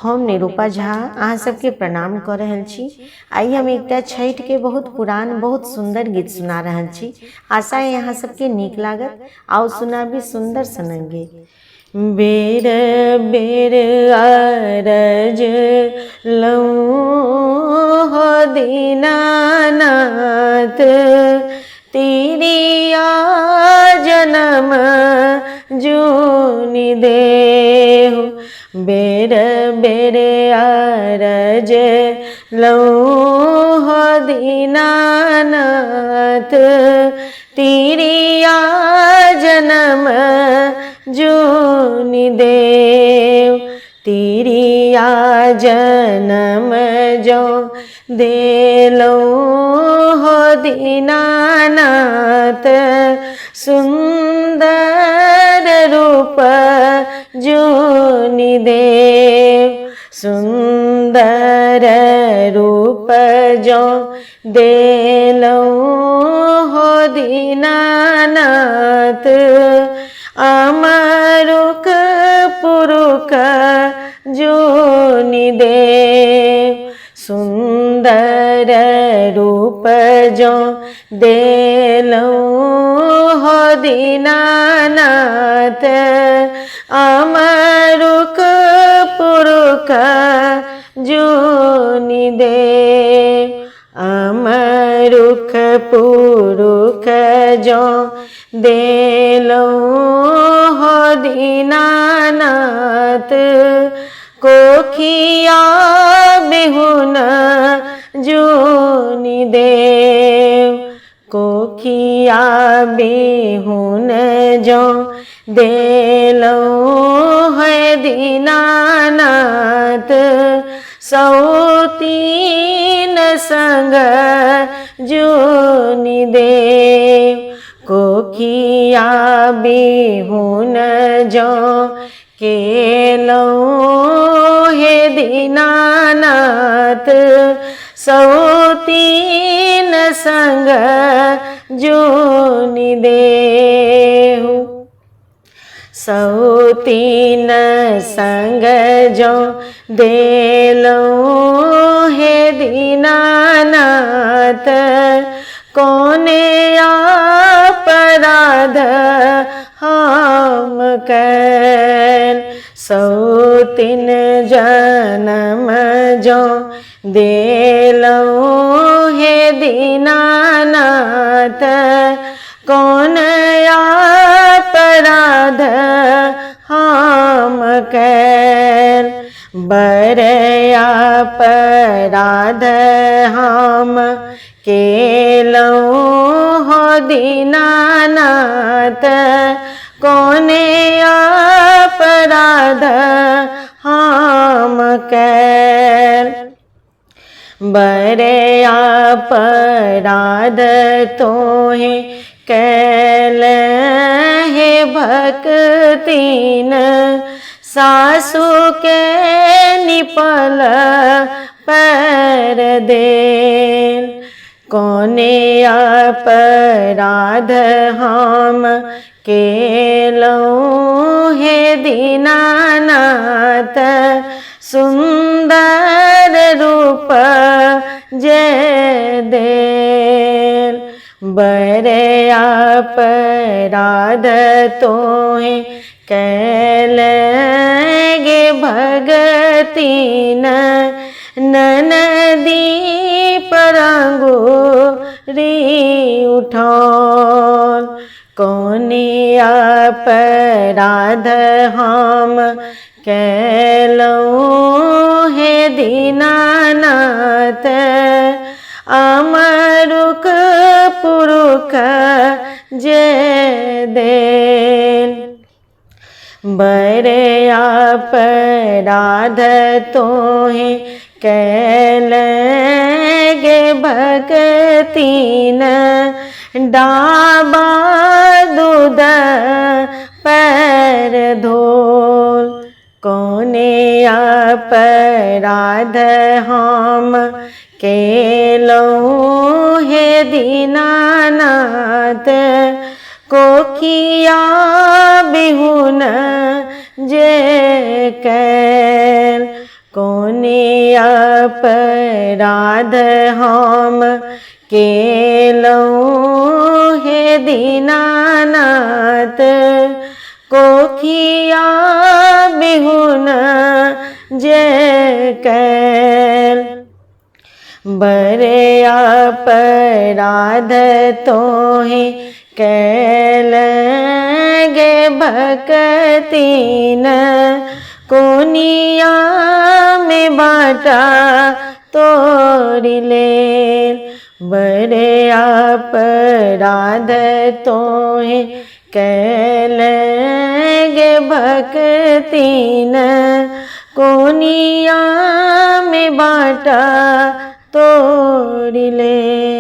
हम निरूपा झा अहाँ सबके प्रणाम कर रहल छी। आइ हम एकटा छठि के बहुत पुरान बहुत सुंदर गीत सुना रहल छी। आशा है यहाँ सबके नीक लागत। आओ सुनाबी सुंदर सनक गीत। बेर बेर अरज लऊं हो दीनानाथ, तिरिया जन्म जूनि देहु। बेर बेर अरज लऊं हो दीनानाथ, तिरिया जन्म जूनि देव। तिरिया जन्म जो देलऊं हो दीनानाथ, सुंदर रूप जूनि देव। सुंदर रूप जो देलऊं हो दीनानाथ, अमरुक पुरुक जूनि देव। सुंदर रूप जो देलऊं हो दीनानाथ, अमरुक पुरुक जूनि देव। अमरुख पुरुख जो देलऊं हो दीनानाथ, कोखिया बिहुन जूनि देव। कोखिया बिहुन जो देलऊं है दीनानाथ, सौतीन संग जूनि देव। कोखिया बिहुन जो केलऊं हे दीनानाथ, सौतीन संग जूनि देहु। सौतीन संग जो देलऊं हे दीनानाथ, कोने अपराध हम कैल। सौतीन जन्म जो देलऊं हे दीनानाथ, कौन अपराध हम कैल। बर अपराध हम केलऊं हो दीनानाथ, कोने अपराध हम कैल। बर अपराध तोहे कैल हे भक्तिन, सासु के निपल पैर देल। कोने अपराध हम केलऊं हे दीनानाथ, सुंदर रूप जे देल। बर अपराध तोहे कैल गे भगतिन, ननदी पर अंगुरी उठौल। कोनि अपराध हम कैलऊं हे दीनानाथ, अमरुक पुरुख जे देल। बर अपराध तोहे कैल गे भगतिन, डाबा दूध पैर धोल। कोने अपराध हम केलऊं हे दीनानाथ, कोखिया बिहुन जे कैल। को कौने अपराध हम केलौं हे दीनानाथ, कोखिया बिहुन जय कैल। बड़े अपराध तोहि कैल गे भक्तिन, कोनिया में बाटा तोरि लेल। बड़े अपराध तोहि कैल गे भक्तिन, कोनिया में बाटा तोरि लेल।